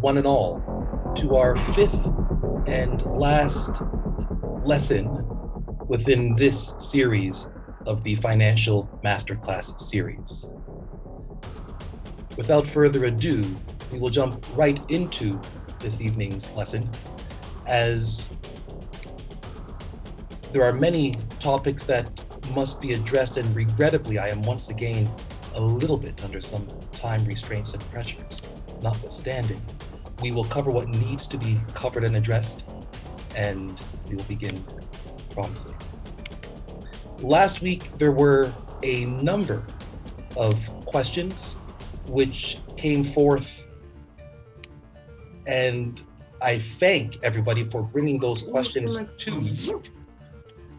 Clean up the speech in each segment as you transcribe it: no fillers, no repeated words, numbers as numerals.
one and all, to our fifth and last lesson within this series of the Financial Masterclass series. Without further ado, we will jump right into this evening's lesson, as there are many topics that must be addressed, and regrettably, I am once again a little bit under some time restraints and pressures. Notwithstanding, we will cover what needs to be covered and addressed, and we will begin promptly. Last week, there were a number of questions which came forth, and I thank everybody for bringing those questions to me.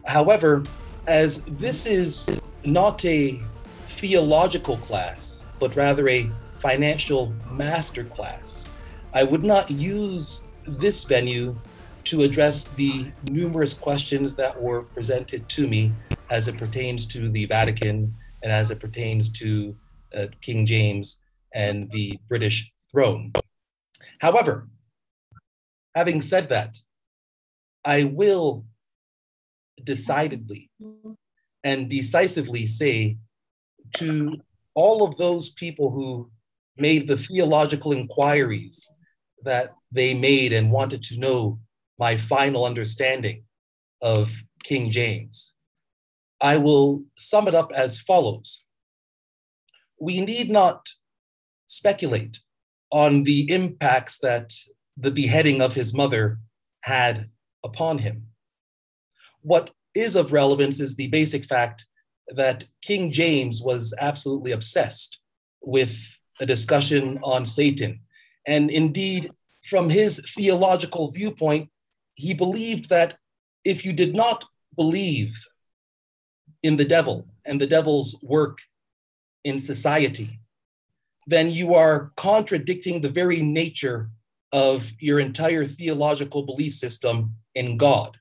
However, as this is not a theological class, but rather a financial master class, I would not use this venue to address the numerous questions that were presented to me as it pertains to the Vatican and as it pertains to King James and the British throne. However, having said that, I will decidedly and decisively say to all of those people who made the theological inquiries that they made and wanted to know my final understanding of King James, I will sum it up as follows. We need not speculate on the impacts that the beheading of his mother had upon him. What is of relevance is the basic fact that King James was absolutely obsessed with a discussion on Satan. And indeed, from his theological viewpoint, he believed that if you did not believe in the devil and the devil's work in society, then you are contradicting the very nature of your entire theological belief system in God.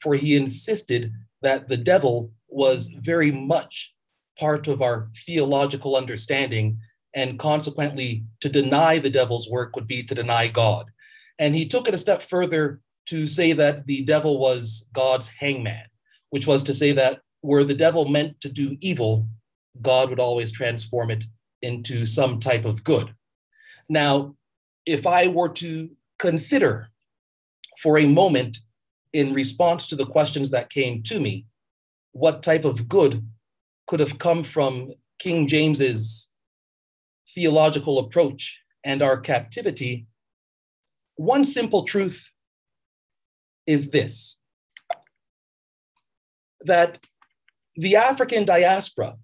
For he insisted that the devil was very much part of our theological understanding, and consequently, to deny the devil's work would be to deny God. And he took it a step further to say that the devil was God's hangman, which was to say that where the devil meant to do evil, God would always transform it into some type of good. Now, if I were to consider for a moment, in response to the questions that came to me, what type of good could have come from King James's theological approach and our captivity, one simple truth is this: that the African diaspora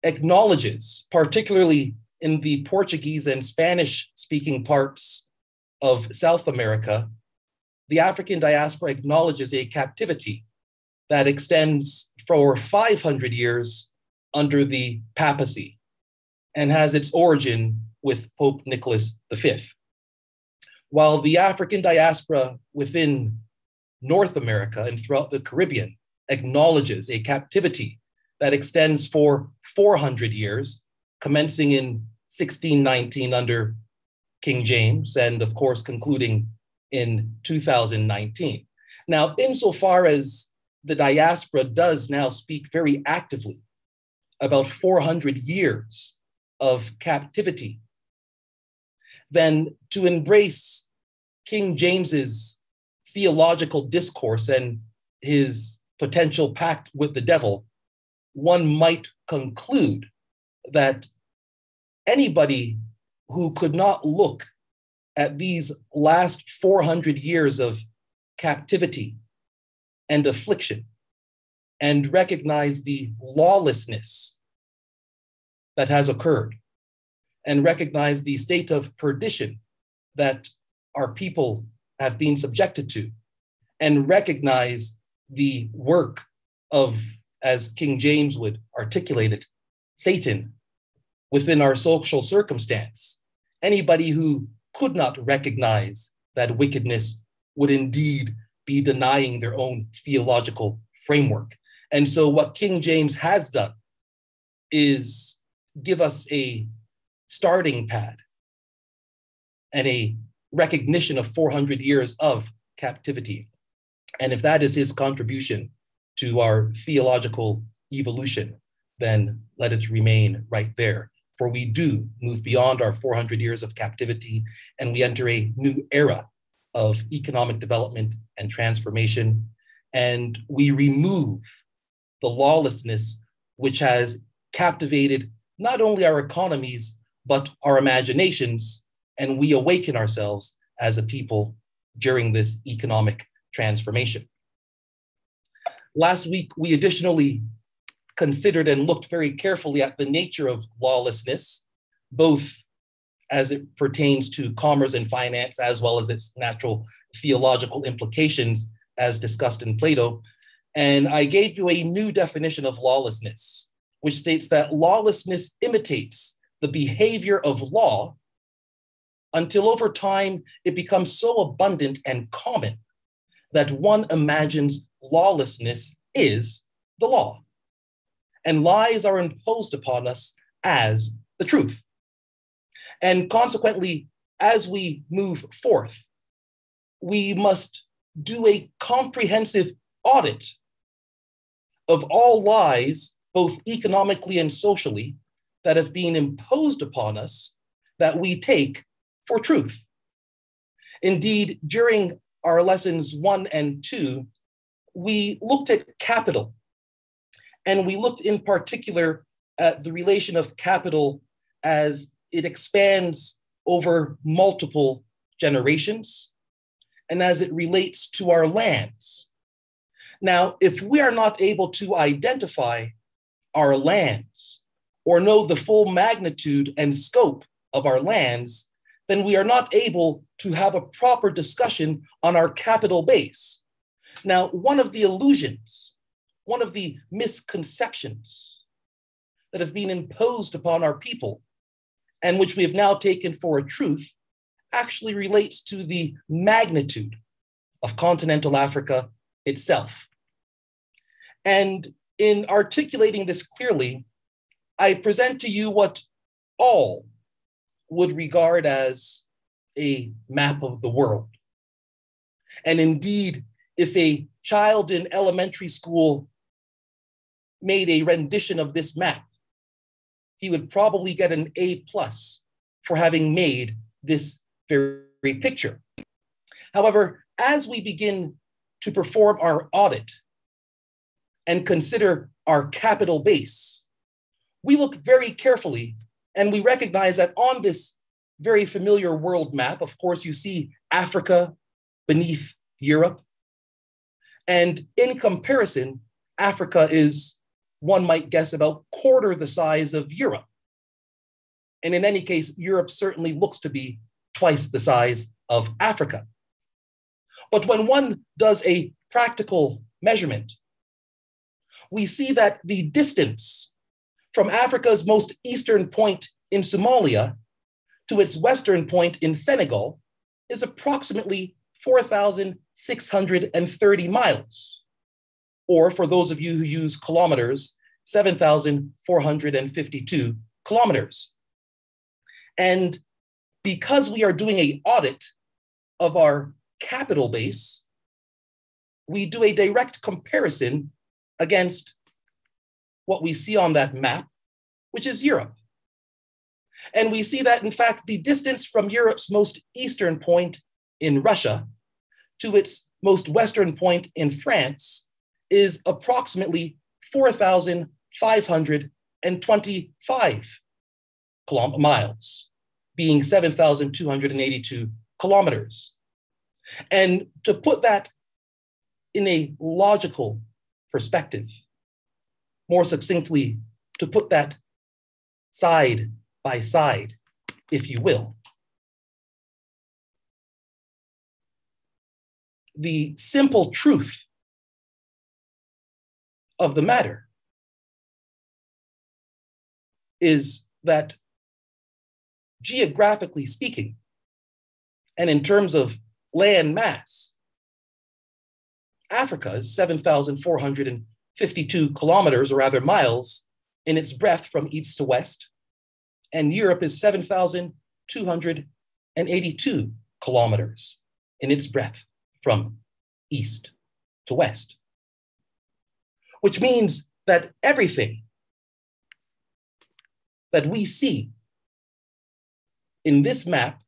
acknowledges, particularly in the Portuguese and Spanish-speaking parts of South America, the African diaspora acknowledges a captivity that extends for 500 years under the papacy and has its origin with Pope Nicholas V. While the African diaspora within North America and throughout the Caribbean acknowledges a captivity that extends for 400 years, commencing in 1619 under King James, and of course concluding in 2019. Now, insofar as the diaspora does now speak very actively about 400 years of captivity, then to embrace King James's theological discourse and his potential pact with the devil, one might conclude that anybody who could not look at these last 400 years of captivity and affliction and recognize the lawlessness that has occurred, and recognize the state of perdition that our people have been subjected to, and recognize the work of, as King James would articulate it, Satan within our social circumstance. Anybody who could not recognize that wickedness would indeed be denying their own theological framework. And so what King James has done is give us a starting pad and a recognition of 400 years of captivity. And if that is his contribution to our theological evolution, then let it remain right there. For we do move beyond our 400 years of captivity, and we enter a new era of economic development and transformation. And we remove the lawlessness which has captivated not only our economies, but our imaginations, and we awaken ourselves as a people during this economic transformation. Last week, we additionally considered and looked very carefully at the nature of lawlessness, both as it pertains to commerce and finance, as well as its natural theological implications, as discussed in Plato. And I gave you a new definition of lawlessness, which states that lawlessness imitates the behavior of law until over time it becomes so abundant and common that one imagines lawlessness is the law, and lies are imposed upon us as the truth. And consequently, as we move forth, we must do a comprehensive audit of all lies, both economically and socially, that have been imposed upon us that we take for truth. Indeed, during our lessons 1 and 2, we looked at capital, and we looked in particular at the relation of capital as it expands over multiple generations and as it relates to our lands. Now, if we are not able to identify our lands or know the full magnitude and scope of our lands, then we are not able to have a proper discussion on our capital base. Now, one of the illusions, one of the misconceptions that have been imposed upon our people, and which we have now taken for a truth, actually relates to the magnitude of continental Africa itself. And in articulating this clearly, I present to you what all would regard as a map of the world. And indeed, if a child in elementary school made a rendition of this map, he would probably get an A+ for having made this very picture. However, as we begin to perform our audit and consider our capital base, we look very carefully and we recognize that on this very familiar world map, of course, you see Africa beneath Europe. And in comparison, Africa is, one might guess, about quarter the size of Europe. And in any case, Europe certainly looks to be twice the size of Africa. But when one does a practical measurement, we see that the distance from Africa's most eastern point in Somalia to its western point in Senegal is approximately 4,630 miles, or for those of you who use kilometers, 7,452 kilometers. And because we are doing an audit of our capital base, we do a direct comparison against what we see on that map, which is Europe. And we see that, in fact, the distance from Europe's most eastern point in Russia to its most western point in France is approximately 4,525 miles, being 7,282 kilometers. And to put that in a logical perspective, more succinctly, to put that side by side, if you will, the simple truth of the matter is that, geographically speaking, and in terms of land mass, Africa is 7,452 kilometers, or rather miles, in its breadth from east to west, and Europe is 7,282 kilometers in its breadth from east to west, which means that everything that we see in this map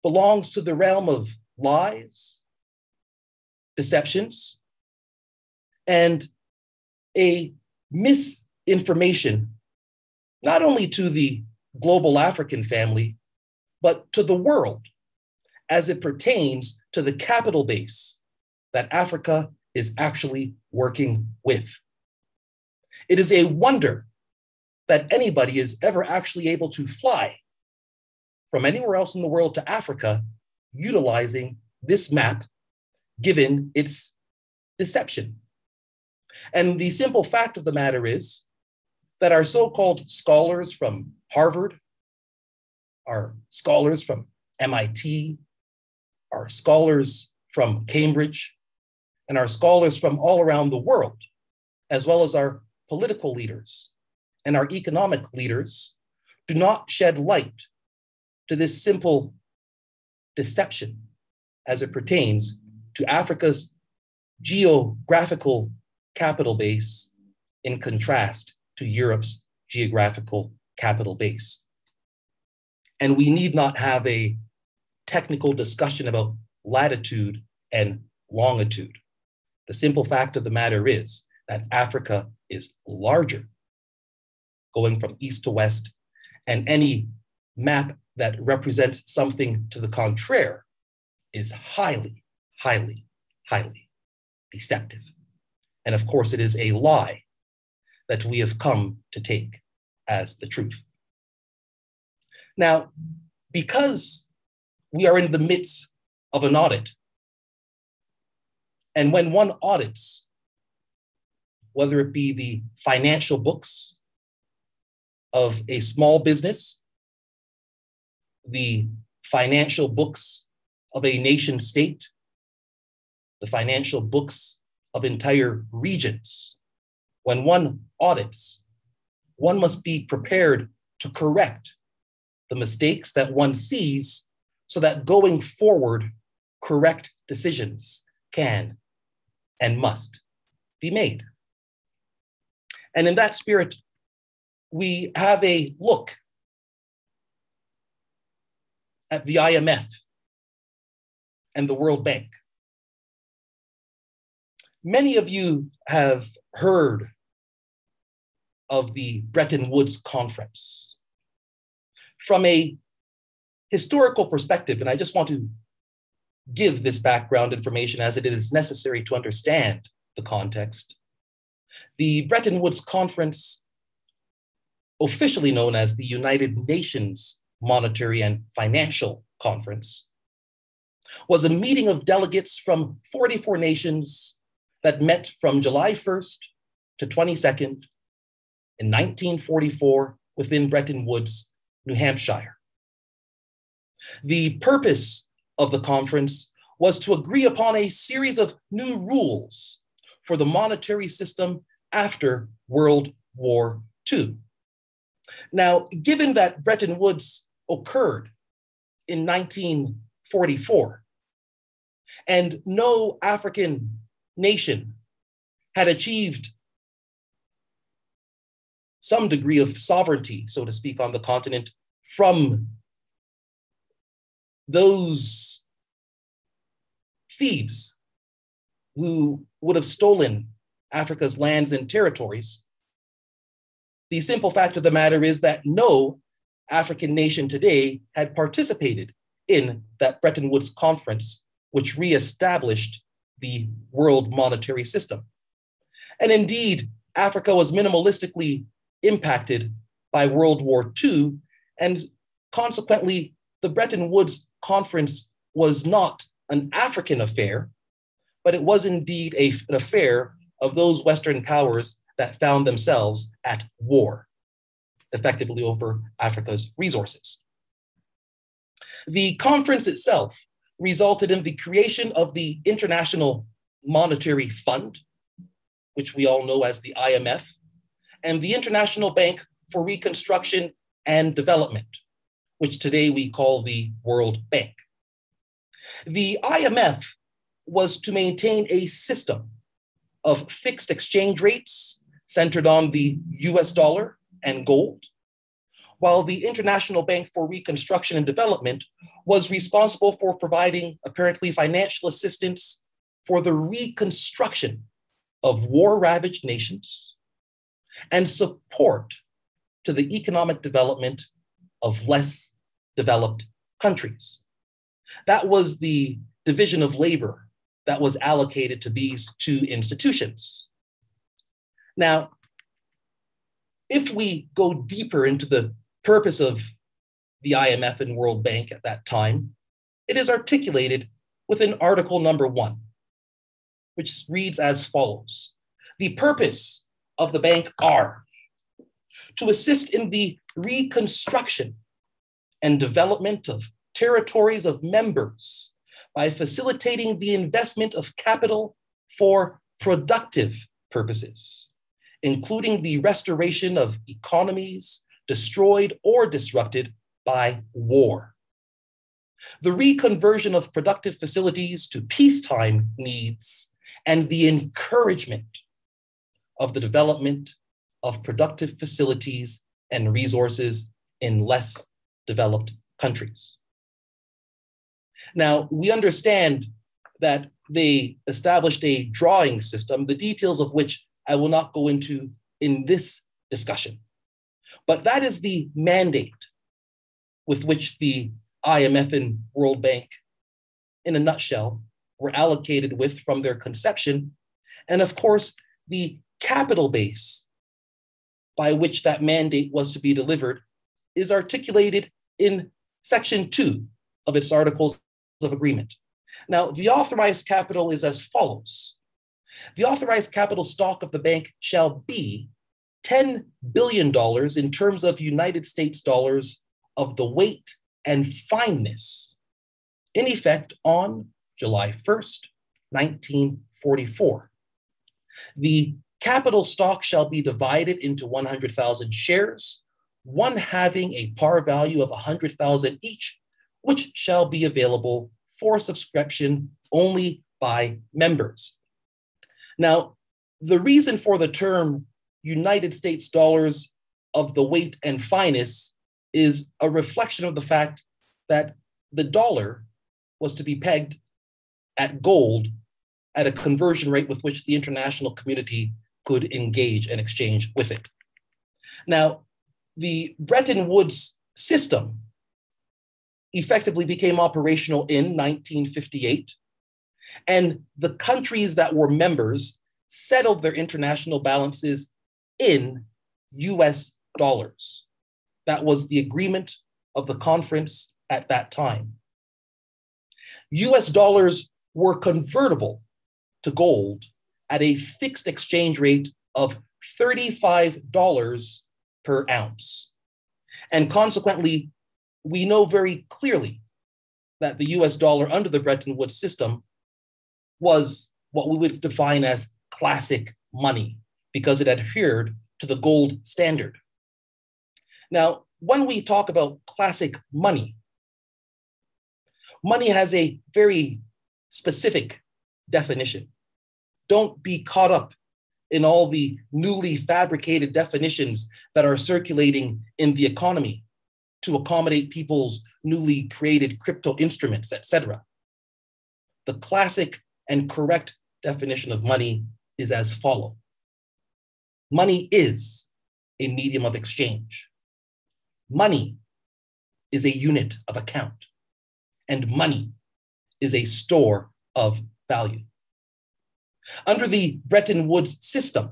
belongs to the realm of lies, deceptions, and a misinformation, not only to the global African family, but to the world as it pertains to the capital base that Africa is actually working with. It is a wonder that anybody is ever actually able to fly from anywhere else in the world to Africa utilizing this map, given its deception. And the simple fact of the matter is that our so-called scholars from Harvard, our scholars from MIT, our scholars from Cambridge, and our scholars from all around the world, as well as our political leaders and our economic leaders, do not shed light to this simple deception as it pertains to Africa's geographical capital base in contrast to Europe's geographical capital base. And we need not have a technical discussion about latitude and longitude. The simple fact of the matter is that Africa is larger, going from east to west, and any map that represents something to the contrary is highly, highly, highly deceptive. And of course, it is a lie that we have come to take as the truth. Now, because we are in the midst of an audit, and when one audits, whether it be the financial books of a small business, the financial books of a nation state, the financial books of entire regions, when one audits, one must be prepared to correct the mistakes that one sees so that going forward, correct decisions can and must be made. And in that spirit, we have a look at the IMF and the World Bank. Many of you have heard of the Bretton Woods Conference. From a historical perspective, and I just want to give this background information as it is necessary to understand the context. The Bretton Woods Conference, officially known as the United Nations Monetary and Financial Conference, was a meeting of delegates from 44 nations that met from July 1st to 22nd in 1944 within Bretton Woods, New Hampshire. The purpose of the conference was to agree upon a series of new rules for the monetary system after World War II. Now, given that Bretton Woods occurred in 1944, and no African nation had achieved some degree of sovereignty, so to speak, on the continent from those thieves who would have stolen Africa's lands and territories. The simple fact of the matter is that no African nation today had participated in that Bretton Woods Conference, which reestablished the world monetary system. And indeed, Africa was minimalistically impacted by World War II, and consequently, the Bretton Woods Conference was not an African affair, but it was indeed an affair of those Western powers that found themselves at war, effectively over Africa's resources. The conference itself resulted in the creation of the International Monetary Fund, which we all know as the IMF, and the International Bank for Reconstruction and Development, which today we call the World Bank. The IMF was to maintain a system of fixed exchange rates centered on the US dollar and gold, while the International Bank for Reconstruction and Development was responsible for providing apparently financial assistance for the reconstruction of war-ravaged nations and support to the economic development of less developed countries. That was the division of labor that was allocated to these two institutions. Now, if we go deeper into the purpose of the IMF and World Bank at that time, it is articulated within Article number 1, which reads as follows. The purpose of the bank are to assist in the reconstruction and development of territories of members by facilitating the investment of capital for productive purposes, including the restoration of economies destroyed or disrupted by war, the reconversion of productive facilities to peacetime needs, and the encouragement of the development of productive facilities and resources in less developed countries. Now, we understand that they established a drawing system, the details of which I will not go into in this discussion. But that is the mandate with which the IMF and World Bank, in a nutshell, were allocated with from their conception. And of course, the capital base by which that mandate was to be delivered is articulated in Section 2 of its Articles of Agreement. Now, the authorized capital is as follows. The authorized capital stock of the bank shall be $10 billion in terms of United States dollars of the weight and fineness in effect on July 1st, 1944. The capital stock shall be divided into 100,000 shares, one having a par value of 100,000 each, which shall be available for subscription only by members. Now, the reason for the term United States dollars of the weight and fineness is a reflection of the fact that the dollar was to be pegged at gold at a conversion rate with which the international community could engage and exchange with it. Now, the Bretton Woods system effectively became operational in 1958, and the countries that were members settled their international balances in US dollars. That was the agreement of the conference at that time. US dollars were convertible to gold at a fixed exchange rate of $35 per ounce. And consequently, we know very clearly that the US dollar under the Bretton Woods system was what we would define as classic money because it adhered to the gold standard. Now, when we talk about classic money, money has a very specific definition. Don't be caught up in all the newly fabricated definitions that are circulating in the economy to accommodate people's newly created crypto instruments, etc. The classic and correct definition of money is as follows. Money is a medium of exchange. Money is a unit of account, and money is a store of value. Under the Bretton Woods system,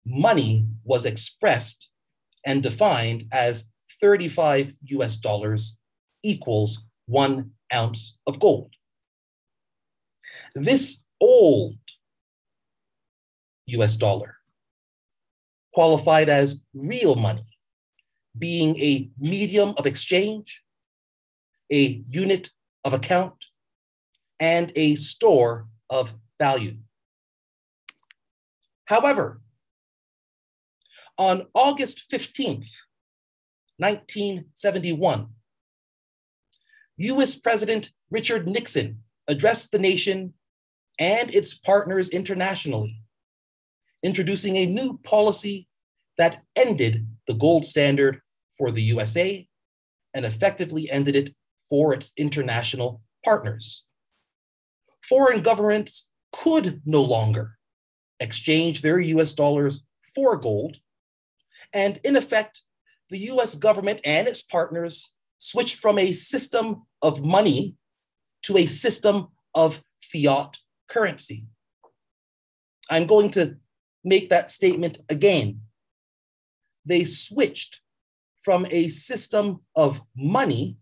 money was expressed and defined as 35 US dollars equals 1 ounce of gold. This old US dollar qualified as real money, being a medium of exchange, a unit of account, and a store of value. However, on August 15th, 1971, US President Richard Nixon addressed the nation and its partners internationally, introducing a new policy that ended the gold standard for the USA and effectively ended it for its international partners. Foreign governments could no longer exchange their US dollars for gold, and in effect, the US government and its partners switched from a system of money to a system of fiat currency. I'm going to make that statement again. They switched from a system of money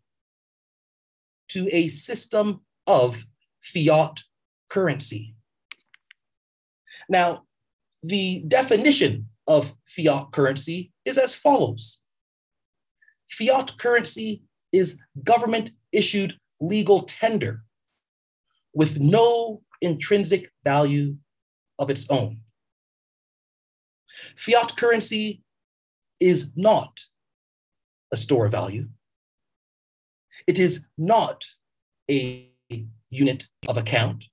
to a system of fiat currency. Now, the definition of fiat currency is as follows. Fiat currency is government-issued legal tender with no intrinsic value of its own. Fiat currency is not a store of value. It is not a unit of account.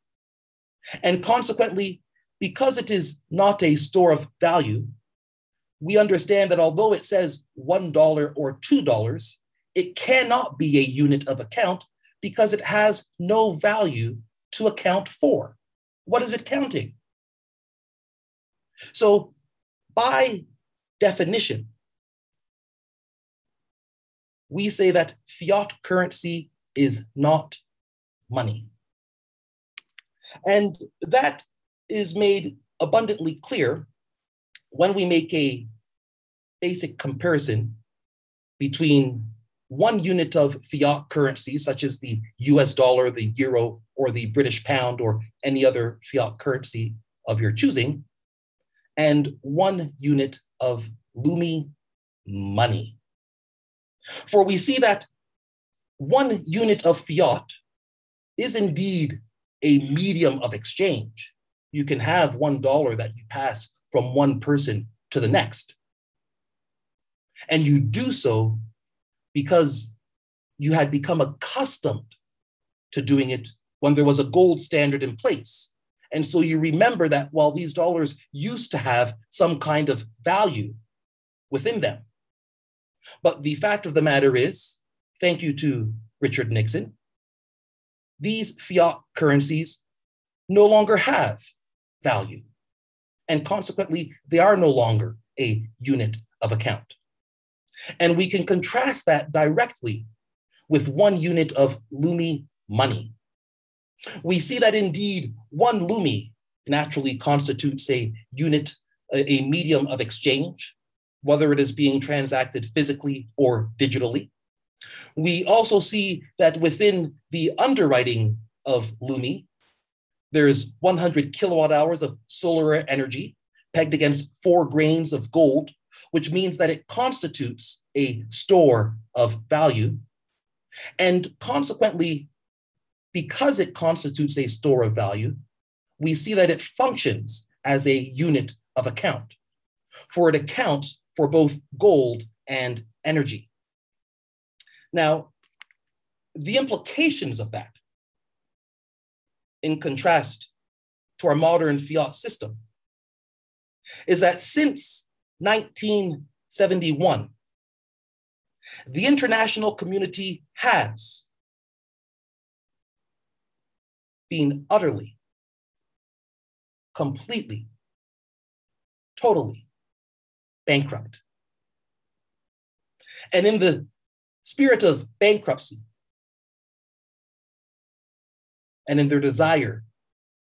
And consequently, because it is not a store of value, we understand that although it says $1 or $2, it cannot be a unit of account because it has no value to account for. What is it counting? So by definition, we say that fiat currency is not money. And that is made abundantly clear when we make a basic comparison between one unit of fiat currency, such as the US dollar, the euro, or the British pound, or any other fiat currency of your choosing, and one unit of Lumi money. For we see that one unit of fiat is indeed a medium of exchange. You can have $1 that you pass from one person to the next. And you do so because you had become accustomed to doing it when there was a gold standard in place. And so you remember that while these dollars used to have some kind of value within them. But the fact of the matter is, thank you to Richard Nixon, these fiat currencies no longer have value. And consequently, they are no longer a unit of account. And we can contrast that directly with one unit of Lumi money. We see that indeed one Lumi naturally constitutes a unit, a medium of exchange, whether it is being transacted physically or digitally. We also see that within the underwriting of Lumi, there's 100 kilowatt hours of solar energy pegged against 4 grains of gold, which means that it constitutes a store of value. And consequently, because it constitutes a store of value, we see that it functions as a unit of account, for it accounts for both gold and energy. Now, the implications of that, in contrast to our modern fiat system, is that since 1971, the international community has been utterly, completely, totally bankrupt. And in the spirit of bankruptcy, and in their desire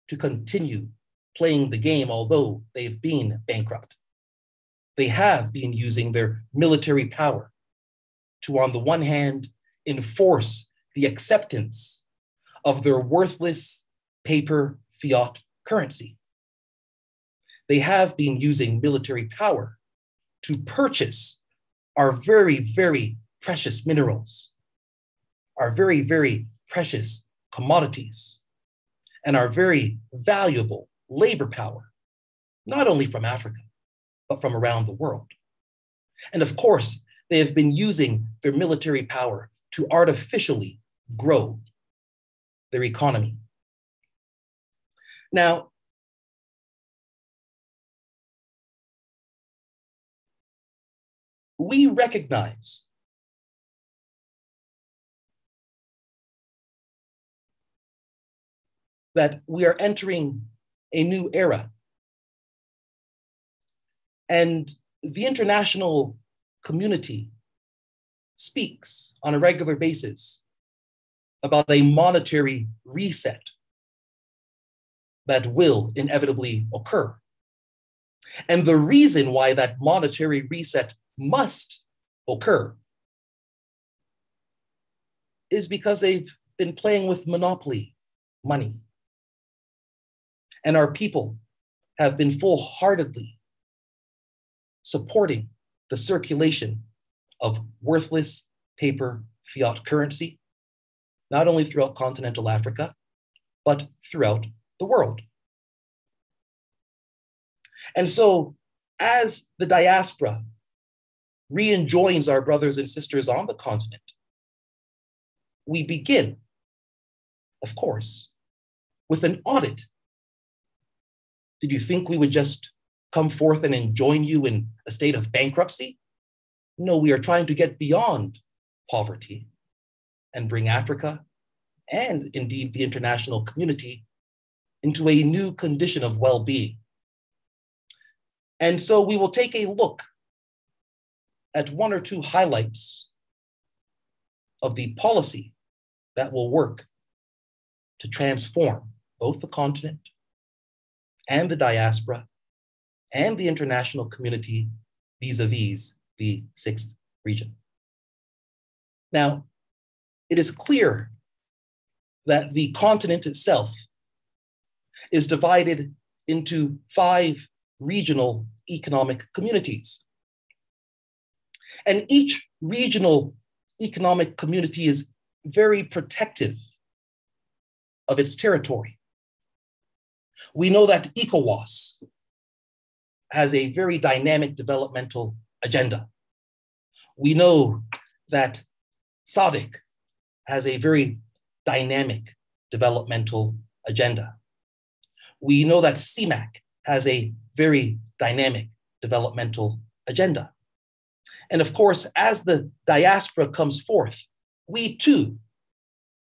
to continue playing the game, although they've been bankrupt, they have been using their military power to, on the one hand, enforce the acceptance of their worthless paper fiat currency. They have been using military power to purchase our very, very precious minerals, our very, very precious commodities, and our very valuable labor power, not only from Africa, but from around the world. And of course, They have been using their military power to artificially grow their economy. Now, we recognize that we are entering a new era. And the international community speaks on a regular basis about a monetary reset that will inevitably occur. And the reason why that monetary reset must occur is because they've been playing with monopoly money. And our people have been full-heartedly supporting the circulation of worthless paper fiat currency, not only throughout continental Africa, but throughout the world. And so, as the diaspora re-enjoins our brothers and sisters on the continent, we begin, of course, with an audit. Did you think we would just come forth and enjoin you in a state of bankruptcy? No, we are trying to get beyond poverty and bring Africa and indeed the international community into a new condition of well-being. And so we will take a look at one or two highlights of the policy that will work to transform both the continent and the diaspora and the international community vis-a-vis the sixth region. Now, it is clear that the continent itself is divided into 5 regional economic communities. And each regional economic community is very protective of its territory. We know that ECOWAS has a very dynamic developmental agenda. We know that SADC has a very dynamic developmental agenda. We know that CIMAC has a very dynamic developmental agenda. And of course, as the diaspora comes forth, we too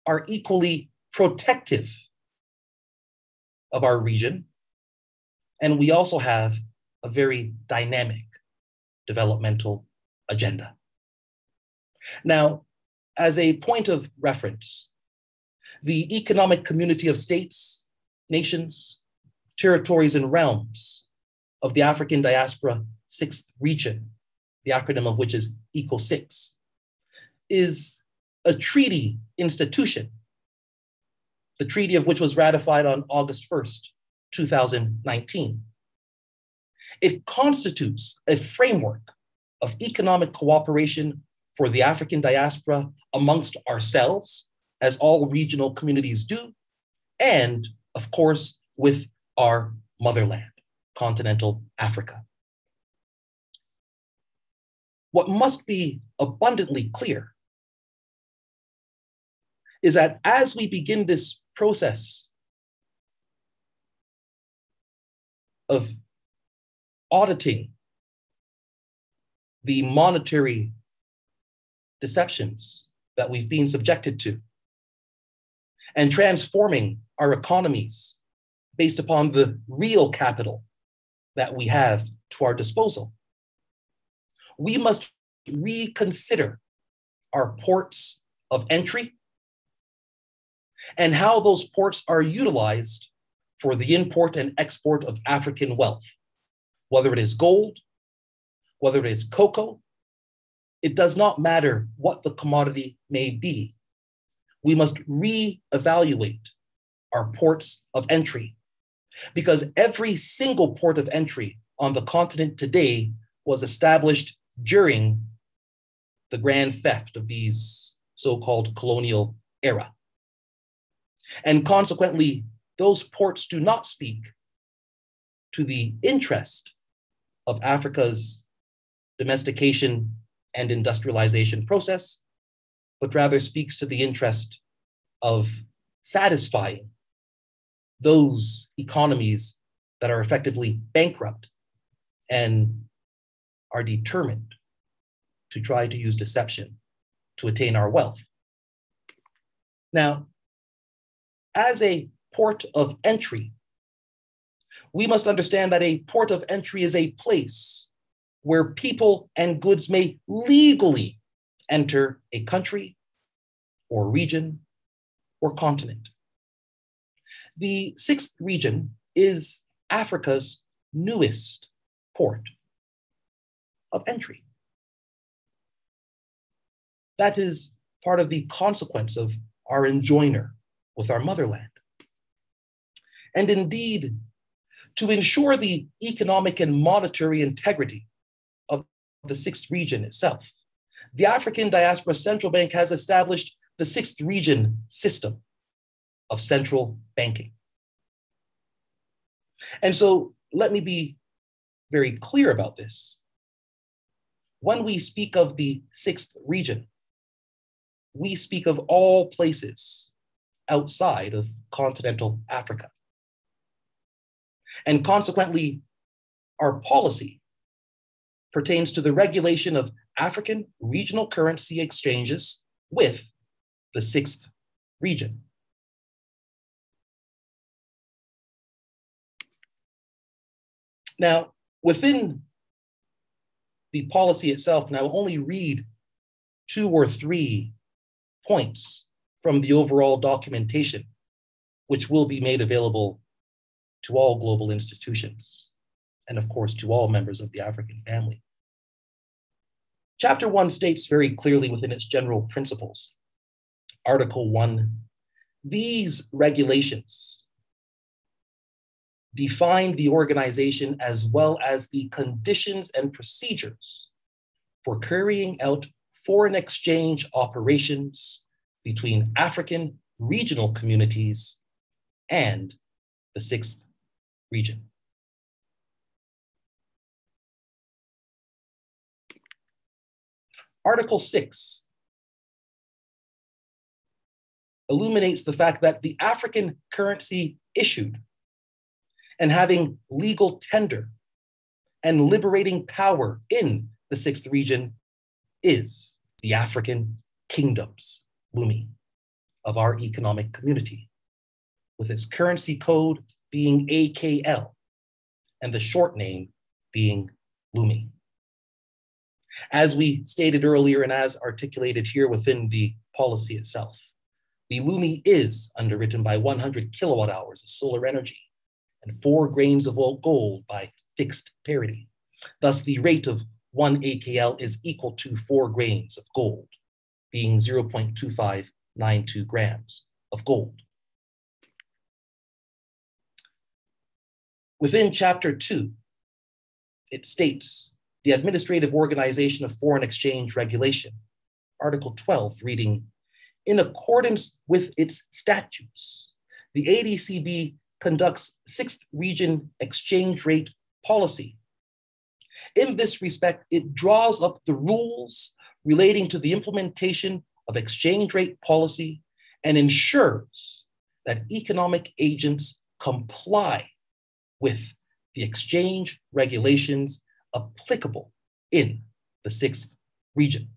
are equally protective of our region. And we also have a very dynamic developmental agenda. Now, as a point of reference, the economic community of states, nations, territories, and realms of the African diaspora 6th region, the acronym of which is ECO6, is a treaty institution, the treaty of which was ratified on August 1st, 2019. It constitutes a framework of economic cooperation for the African diaspora amongst ourselves, as all regional communities do, and of course, with our motherland, continental Africa. What must be abundantly clear is that as we begin this process of auditing the monetary deceptions that we've been subjected to and transforming our economies based upon the real capital that we have to our disposal, we must reconsider our ports of entry and how those ports are utilized for the import and export of African wealth, whether it is gold, whether it is cocoa. It does not matter what the commodity may be. We must reevaluate our ports of entry, because every single port of entry on the continent today was established during the grand theft of these so-called colonial era. And consequently, those ports do not speak to the interest of Africa's domestication and industrialization process, but rather speaks to the interest of satisfying those economies that are effectively bankrupt and are determined to try to use deception to attain our wealth. Now, as a port of entry, we must understand that a port of entry is a place where people and goods may legally enter a country or region or continent. The sixth region is Africa's newest port of entry. That is part of the consequence of our enjoiner with our motherland. And indeed, to ensure the economic and monetary integrity of the sixth region itself, the African Diaspora Central Bank has established the sixth region system of central banking. And so let me be very clear about this. When we speak of the sixth region, we speak of all places outside of continental Africa. And consequently, our policy pertains to the regulation of African regional currency exchanges with the sixth region. Now, within the policy itself, and I will only read 2 or 3 points from the overall documentation, which will be made available to all global institutions, and of course, to all members of the African family. Chapter 1 states very clearly within its general principles, Article 1, these regulations define the organization as well as the conditions and procedures for carrying out foreign exchange operations between African regional communities and the sixth region. Article 6 illuminates the fact that the African currency issued and having legal tender and liberating power in the sixth region is the African kingdoms, Lumi, of our economic community, with its currency code being AKL and the short name being Lumi. As we stated earlier and as articulated here within the policy itself, the Lumi is underwritten by 100 kilowatt hours of solar energy and 4 grains of gold by fixed parity. Thus, the rate of 1 AKL is equal to 4 grains of gold, being 0.2592 grams of gold. Within Chapter 2, it states the administrative organization of foreign exchange regulation, Article 12, reading, in accordance with its statutes, the ADCB conducts sixth region exchange rate policy. In this respect, it draws up the rules relating to the implementation of exchange rate policy and ensures that economic agents comply with the exchange regulations applicable in the sixth region.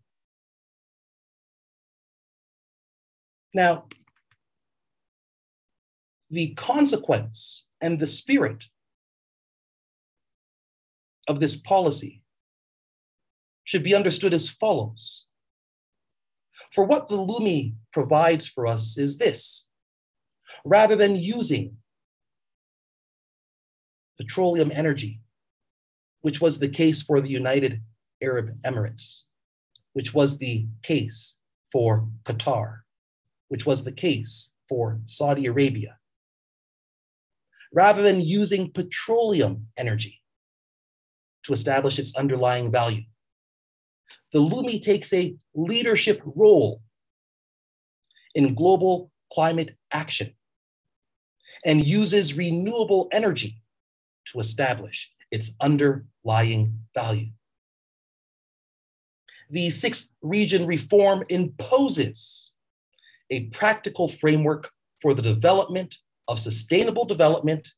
Now, the consequence and the spirit of this policy should be understood as follows. For what the Lumi provides for us is this: rather than using petroleum energy, which was the case for the United Arab Emirates, which was the case for Qatar, which was the case for Saudi Arabia, rather than using petroleum energy to establish its underlying value, the Lumi takes a leadership role in global climate action and uses renewable energy to establish its underlying value. The sixth region reform imposes a practical framework for the development of sustainable development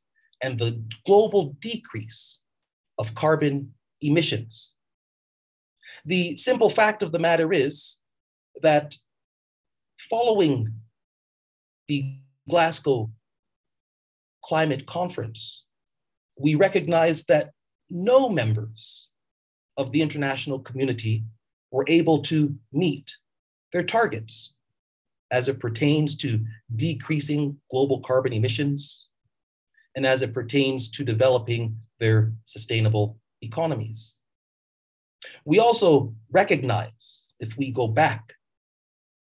and the global decrease of carbon emissions. The simple fact of the matter is that following the Glasgow Climate Conference, we recognize that no members of the international community were able to meet their targets as it pertains to decreasing global carbon emissions and as it pertains to developing their sustainable economies. We also recognize, if we go back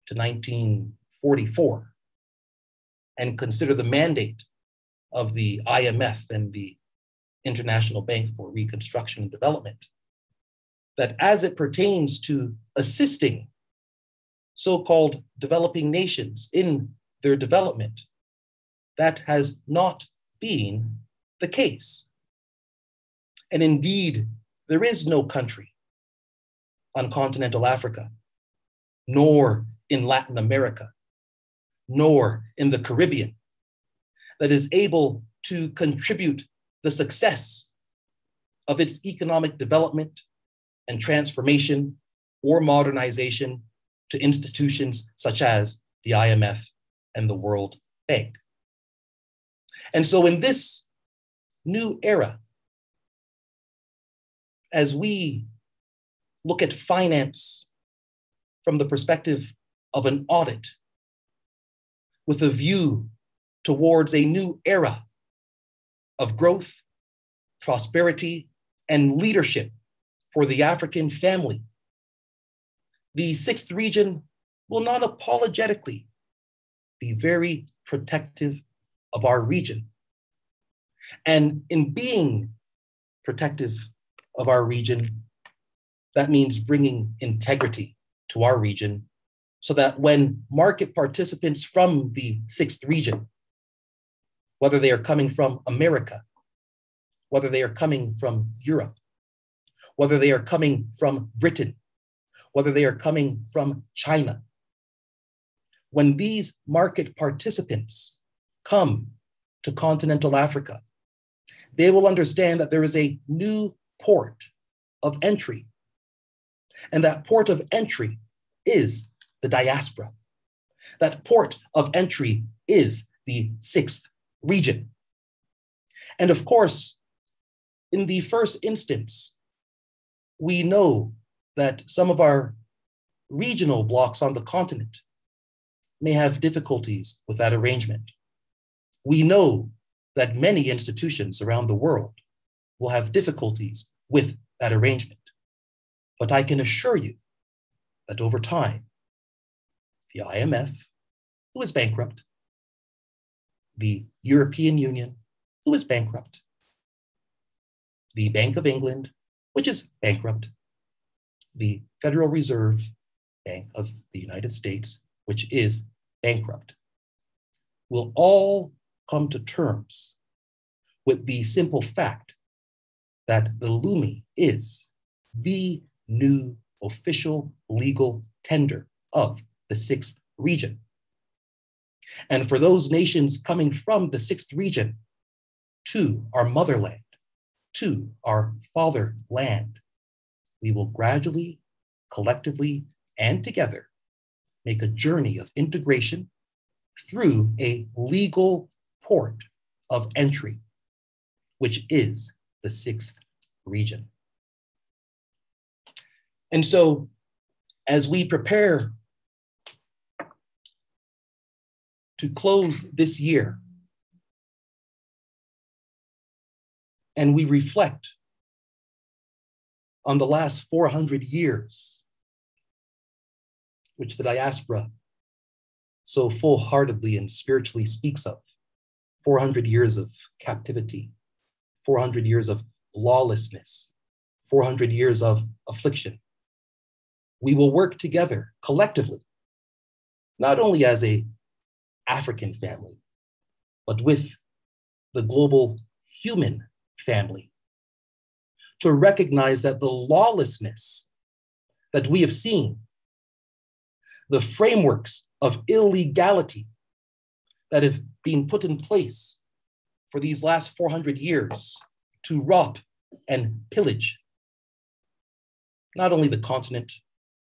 to 1944 and consider the mandate of the IMF and the International Bank for Reconstruction and Development, that as it pertains to assisting so-called developing nations in their development, that has not been the case. And indeed, there is no country on continental Africa, nor in Latin America, nor in the Caribbean, that is able to contribute the success of its economic development and transformation or modernization to institutions such as the IMF and the World Bank. And so in this new era, as we look at finance from the perspective of an audit with a view towards a new era of growth, prosperity, and leadership for the African family, the sixth region will not apologetically be very protective of our region. And in being protective of our region, that means bringing integrity to our region so that when market participants from the sixth region, whether they are coming from America, whether they are coming from Europe, whether they are coming from Britain, whether they are coming from China, when these market participants come to continental Africa, they will understand that there is a new port of entry. And that port of entry is the diaspora. That port of entry is the sixth region. And of course, in the first instance, we know that some of our regional blocks on the continent may have difficulties with that arrangement. We know that many institutions around the world will have difficulties with that arrangement. But I can assure you that over time, the IMF, who is bankrupt, the European Union, who is bankrupt, the Bank of England, which is bankrupt, the Federal Reserve Bank of the United States, which is bankrupt, will all come to terms with the simple fact that the Lumi is the new official legal tender of the sixth region. And for those nations coming from the sixth region to our motherland, to our fatherland, we will gradually, collectively, and together make a journey of integration through a legal port of entry, which is the sixth region. And so, as we prepare to close this year, and we reflect on the last 400 years, which the diaspora so full-heartedly and spiritually speaks of, 400 years of captivity, 400 years of lawlessness, 400 years of affliction. We will work together collectively, not only as an African family, but with the global human family, to recognize that the lawlessness that we have seen the frameworks of illegality that have been put in place for these last 400 years to rob and pillage not only the continent,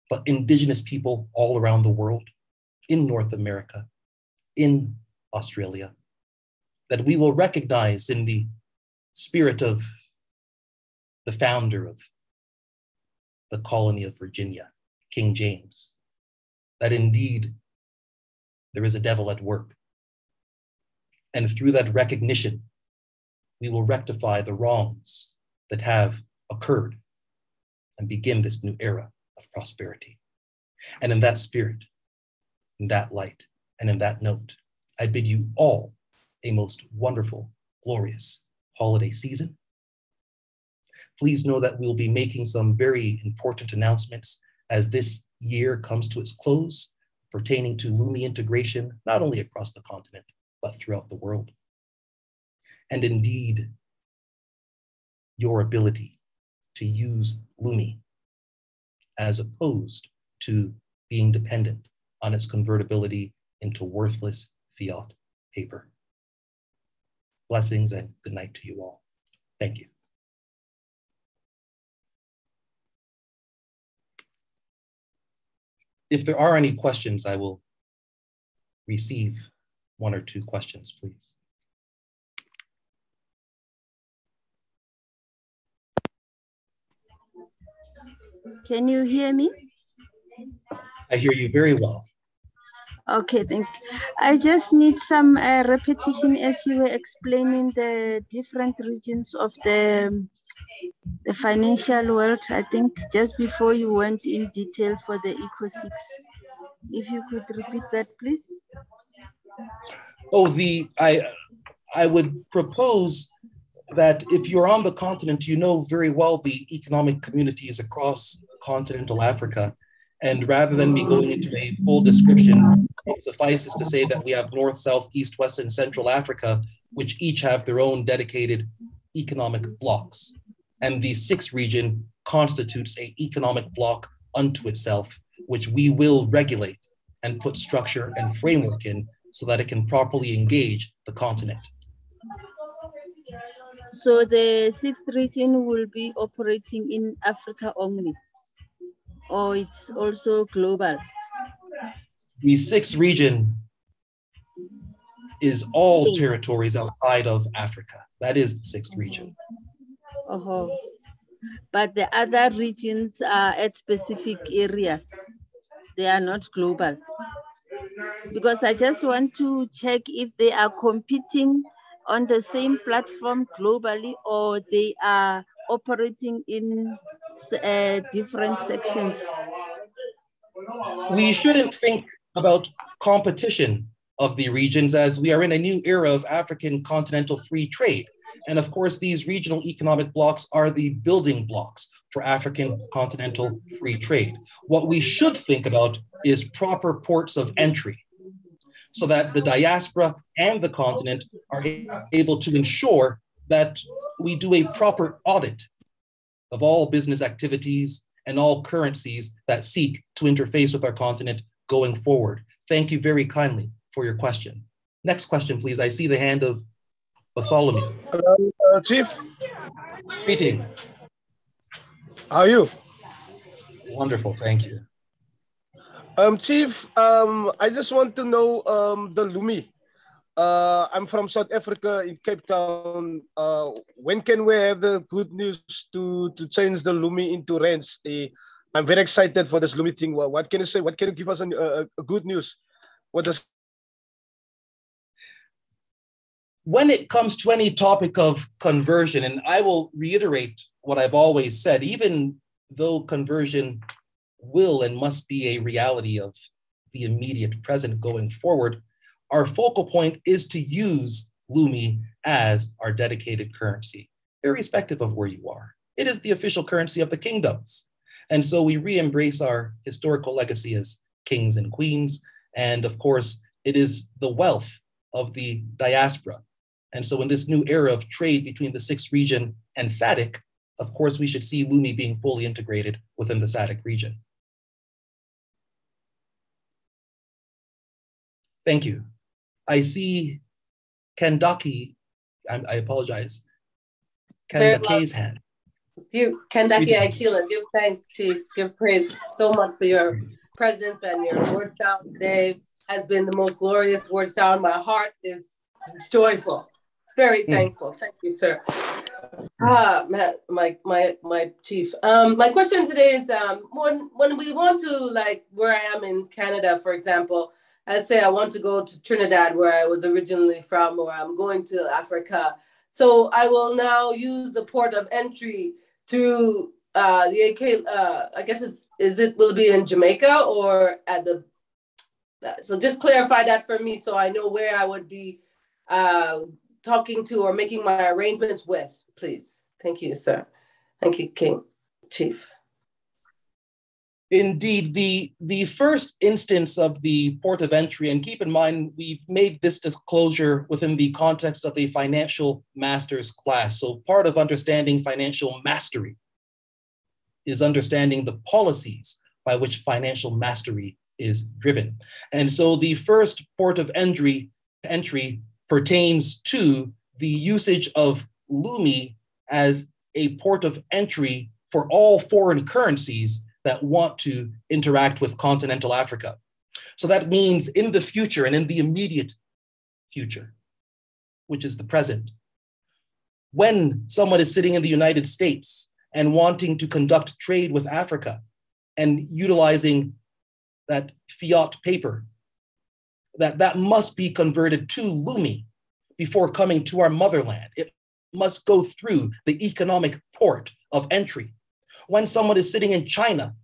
but indigenous people all around the world, in North America, in Australia, that we will recognize in the spirit of the founder of the colony of Virginia, King James, that indeed there is a devil at work. And through that recognition, we will rectify the wrongs that have occurred and begin this new era of prosperity. And in that spirit, in that light, and in that note, I bid you all a most wonderful, glorious holiday season. Please know that we'll be making some very important announcements as this year comes to its close, pertaining to Lumi integration, not only across the continent, but throughout the world. And indeed, your ability to use Lumi as opposed to being dependent on its convertibility into worthless fiat paper. Blessings and good night to you all. Thank you. If there are any questions, I will receive one or two questions, please. Can you hear me? I hear you very well. Okay, thank you. I just need some repetition as you were explaining the different regions of the financial world. I think just before you went in detail for the Eco 6. If you could repeat that, please. Oh, I would propose that if you're on the continent, you know very well the economic communities across continental Africa. And rather than me going into a full description, it suffices to say that we have North, South, East, West, and Central Africa, which each have their own dedicated economic blocks. And the sixth region constitutes an economic block unto itself, which we will regulate and put structure and framework in so that it can properly engage the continent. So the sixth region will be operating in Africa only, or it's also global? The sixth region is all territories outside of Africa. That is the sixth region. But the other regions are at specific areas. They are not global. Because I just want to check if they are competing on the same platform globally or they are operating in different sections. We shouldn't think about competition of the regions as we are in a new era of African continental free trade. And of course, these regional economic blocks are the building blocks for African continental free trade. What we should think about is proper ports of entry so that the diaspora and the continent are able to ensure that we do a proper audit of all business activities and all currencies that seek to interface with our continent going forward. Thank you very kindly for your question. Next question, please. I see the hand of Bartholomew. Hello, Chief. Greetings. How are you? Wonderful, thank you. Chief, I just want to know the Lumi. I'm from South Africa in Cape Town. When can we have the good news to change the Lumi into rands? I'm very excited for this Lumi thing. What can you say? What can you give us a good news? What does? When it comes to any topic of conversion, and I will reiterate what I've always said, even though conversion will and must be a reality of the immediate present going forward, our focal point is to use Lumi as our dedicated currency, irrespective of where you are. It is the official currency of the kingdoms. And so we re-embrace our historical legacy as kings and queens. And of course, it is the wealth of the diaspora. And so in this new era of trade between the sixth region and SADC, of course, we should see Lumi being fully integrated within the SADC region. Thank you. I see Kandaki, I apologize, Kandake's hand. Kandaki Aikila, give thanks, Chief. Give praise so much for your presence, and your word sound today has been the most glorious word sound. My heart is joyful, very thankful. Thank you, sir. Man, my chief. My question today is when we want to, like where I am in Canada, for example, let's say I want to go to Trinidad, where I was originally from, or I'm going to Africa. So I will now use the port of entry through the AK. I guess will it be in Jamaica or at the? So just clarify that for me, so I know where I would be talking to or making my arrangements with, please. Thank you, sir. Thank you, King, Chief. Indeed, the first instance of the port of entry, and keep in mind, we've made this disclosure within the context of a financial master's class. So part of understanding financial mastery is understanding the policies by which financial mastery is driven. And so the first port of entry pertains to the usage of Lumi as a port of entry for all foreign currencies that want to interact with continental Africa. So that means in the future and in the immediate future, which is the present, when someone is sitting in the United States and wanting to conduct trade with Africa and utilizing that fiat paper, that must be converted to Lumi before coming to our motherland. It must go through the economic port of entry. When someone is sitting in China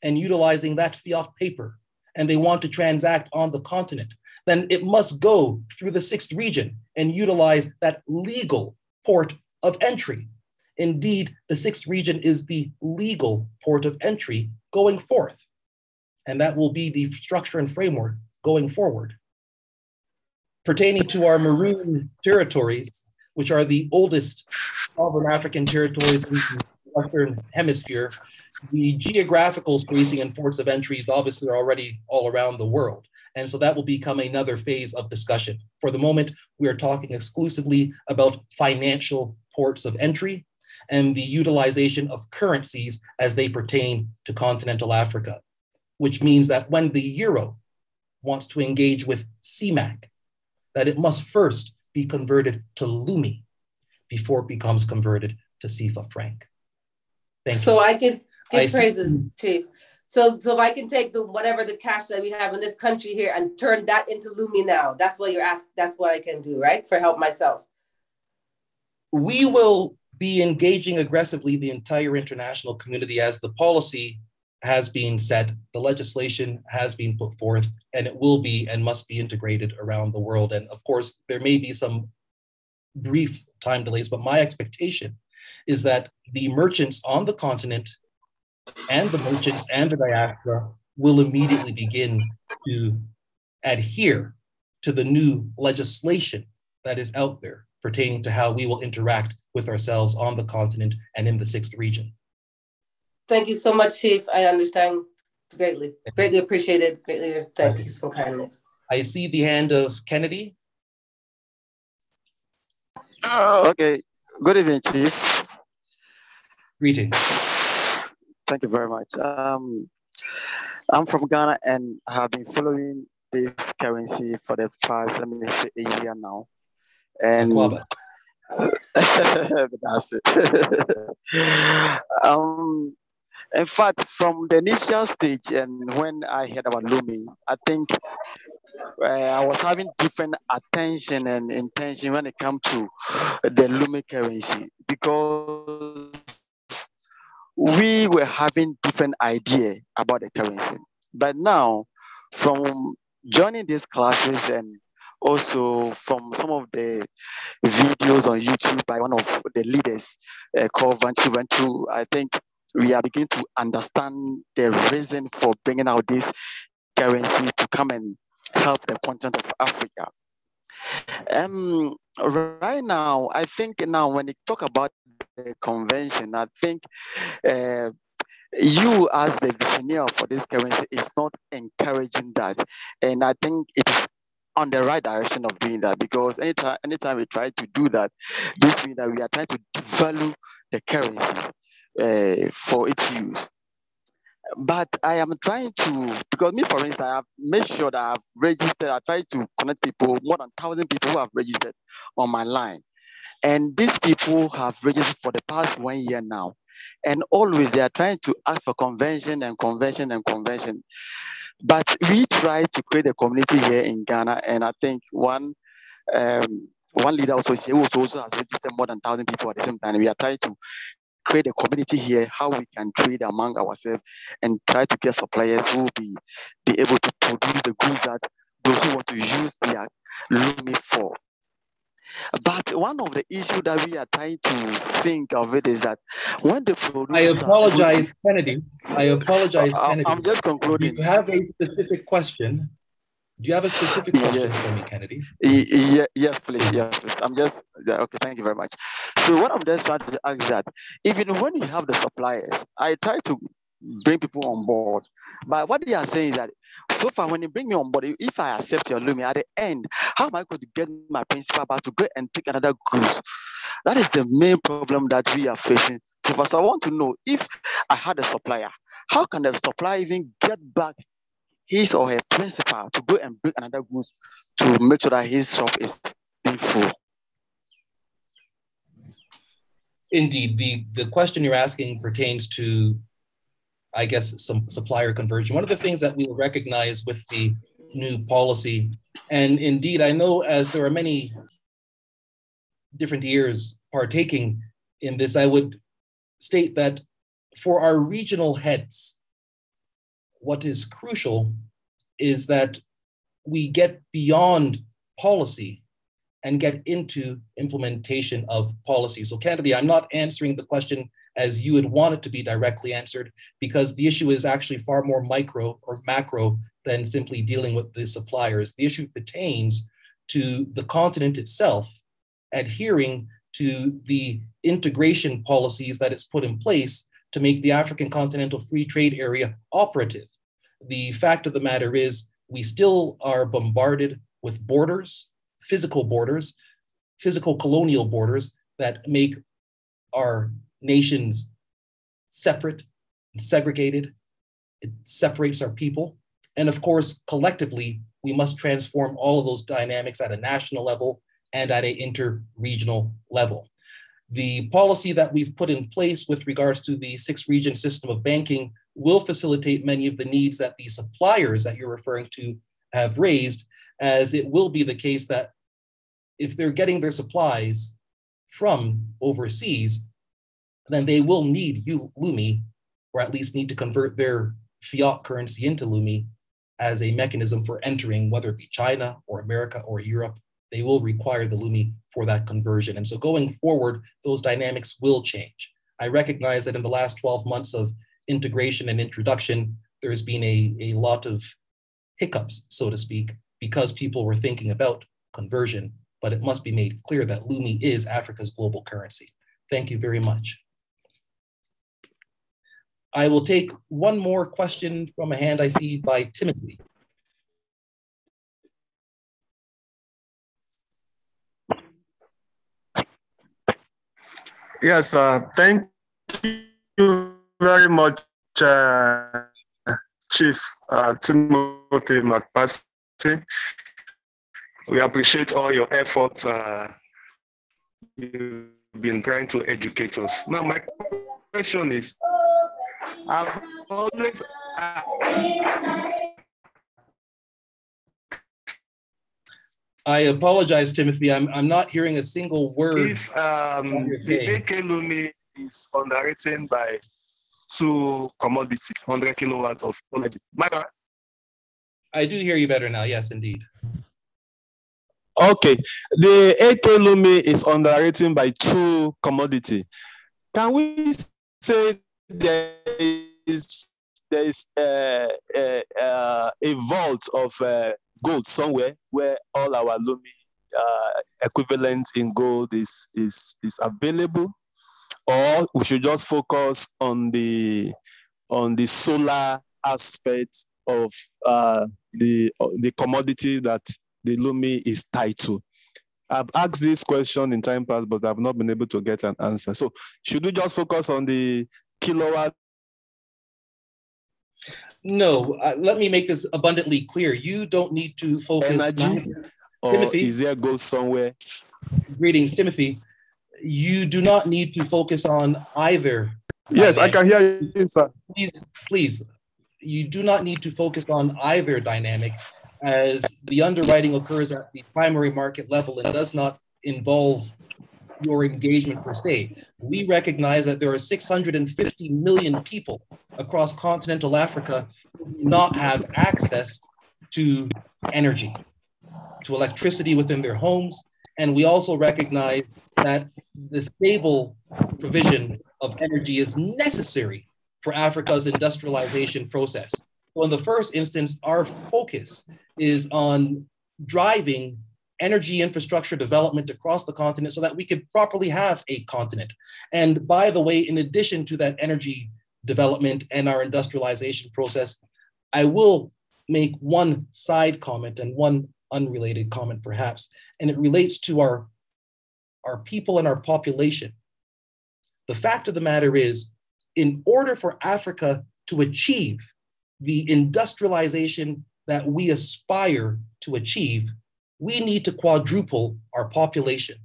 and utilizing that fiat paper and they want to transact on the continent, then it must go through the 6th region and utilize that legal port of entry. Indeed, the 6th region is the legal port of entry going forth. And that will be the structure and framework going forward. Pertaining to our marine territories, which are the oldest sovereign African territories in the Western Hemisphere, the geographical spacing and ports of entry is obviously already all around the world. And so that will become another phase of discussion. For the moment, we are talking exclusively about financial ports of entry and the utilization of currencies as they pertain to continental Africa, which means that when the euro wants to engage with CMAC, that it must first be converted to Lumi before it becomes converted to CFA franc. Thank you. So I can give praises, Chief. So if I can take whatever the cash that we have in this country here and turn that into Lumi now, that's what you're asking. That's what I can do, right? For help myself. We will be engaging aggressively the entire international community as the policy has been set, the legislation has been put forth, and it will be and must be integrated around the world. And of course, there may be some brief time delays, but my expectation is that the merchants on the continent and the merchants and the diaspora will immediately begin to adhere to the new legislation that is out there pertaining to how we will interact with ourselves on the continent and in the 6th region. Thank you so much, Chief. I understand greatly. Greatly appreciated. Greatly thank you so kindly. I see the hand of Kennedy. Okay. Good evening, Chief. Greetings. Thank you very much. I'm from Ghana and have been following this currency for the past, let me say, a year now. And that's it. In fact, from the initial stage and when I heard about Lumi, I think I was having different attention and intention when it comes to the Lumi currency, because we were having different idea about the currency. But now, from joining these classes and also from some of the videos on YouTube by one of the leaders called Vantu, I think we are beginning to understand the reason for bringing out this currency to come and help the continent of Africa. Right now, I think now when you talk about the convention, I think you as the visionary for this currency is not encouraging that. And I think it is on the right direction of doing that, because anytime we try to do that, this means that we are trying to devalue the currency for its use. But I am trying to, because me, for instance, I have made sure that I've registered, I try to connect people, more than 1,000 people who have registered on my line. And these people have registered for the past 1 year now. And always they are trying to ask for convention and convention and convention. But we try to create a community here in Ghana, and I think one leader also is here who also has registered more than 1,000 people at the same time. We are trying to create a community here, how we can trade among ourselves and try to get suppliers who will be able to produce the goods that those who want to use their Lumi for. But one of the issues that we are trying to think of it is that when the producers I apologize, Kennedy. Kennedy. I'm just concluding. Do you have a specific question? Do you have a specific question for me, Kennedy? Yes, please. Yes, please. I'm just okay. Thank you very much. So what I'm just trying to ask is that even when you have the suppliers, I try to bring people on board, but what they are saying is that so far when you bring me on board, if I accept your Lumi at the end, how am I going to get my principal back to go and take another cruise? That is the main problem that we are facing. So first, I want to know, if I had a supplier, how can the supplier even get back his or her principal to go and bring another goods to make sure that his shop is being full? Indeed, the question you're asking pertains to, I guess, some supplier conversion. One of the things that we will recognize with the new policy, and indeed, I know as there are many different ears partaking in this, I would state that for our regional heads, what is crucial is that we get beyond policy and get into implementation of policy. So candidly, I'm not answering the question as you would want it to be directly answered, because the issue is actually far more micro or macro than simply dealing with the suppliers. The issue pertains to the continent itself adhering to the integration policies that it's put in place to make the African Continental Free Trade Area operative. The fact of the matter is we still are bombarded with borders, physical colonial borders that make our nations separate and segregated. It separates our people. And of course, collectively, we must transform all of those dynamics at a national level and at an inter-regional level. The policy that we've put in place with regards to the 6-region system of banking will facilitate many of the needs that the suppliers that you're referring to have raised, as it will be the case that if they're getting their supplies from overseas, then they will need Lumi, or at least need to convert their fiat currency into Lumi as a mechanism for entering, whether it be China or America or Europe. They will require the Lumi for that conversion. And so going forward, those dynamics will change. I recognize that in the last 12 months of integration and introduction, there's been a lot of hiccups, so to speak, because people were thinking about conversion, but it must be made clear that Lumi is Africa's global currency. Thank you very much. I will take one more question from a hand I see by Timothy. Yes, thank you very much, Chief Timothy McPherson. We appreciate all your efforts. You've been trying to educate us. Now, my question is, I've always I apologize, Timothy. I'm not hearing a single word. If the AK Lumi is underwritten by 2 commodities, 100 kilowatt of energy. I do hear you better now. Yes, indeed. Okay, the AK Lumi is underwritten by 2 commodity. Can we say there is a vault of gold somewhere where all our Lumi equivalent in gold is available, or we should just focus on the solar aspect of the commodity that the Lumi is tied to? I've asked this question in time past, but I've not been able to get an answer. So should we just focus on the kilowatt? No, let me make this abundantly clear. You don't need to focus. Energy, or Timothy, is there gold somewhere? Greetings, Timothy. You do not need to focus on either. Yes, dynamic. I can hear you, sir. Please, you do not need to focus on either dynamic, as the underwriting occurs at the primary market level and does not involve your engagement per se. We recognize that there are 650 million people across continental Africa who do not have access to energy, to electricity within their homes. And we also recognize that the stable provision of energy is necessary for Africa's industrialization process. So in the first instance, our focus is on driving energy infrastructure development across the continent so that we could properly have a continent. And by the way, in addition to that energy development and our industrialization process, I will make one side comment and one unrelated comment perhaps, and it relates to our people and our population. The fact of the matter is, in order for Africa to achieve the industrialization that we aspire to achieve, we need to quadruple our population.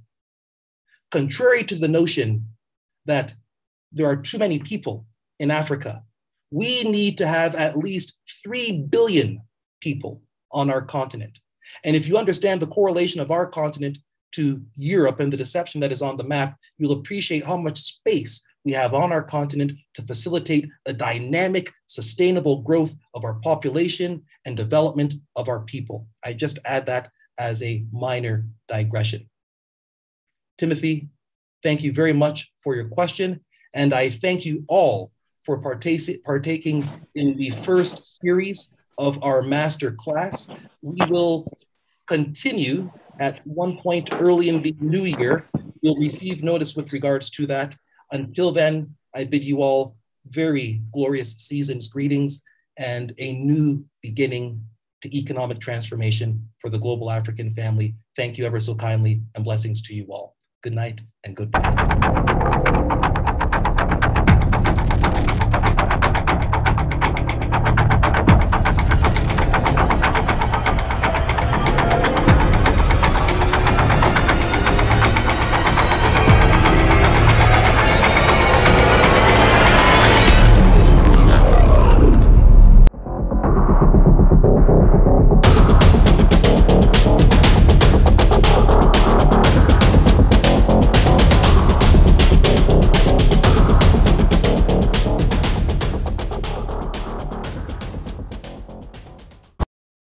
Contrary to the notion that there are too many people in Africa, we need to have at least 3 billion people on our continent. And if you understand the correlation of our continent to Europe and the deception that is on the map, you'll appreciate how much space we have on our continent to facilitate a dynamic, sustainable growth of our population and development of our people. I just add that as a minor digression. Timothy, thank you very much for your question. And I thank you all for partaking in the first series of our master class. We will continue at one point early in the new year. You'll receive notice with regards to that. Until then, I bid you all very glorious season's greetings and a new beginning to economic transformation for the global African family. Thank you ever so kindly, and blessings to you all. Good night and goodbye.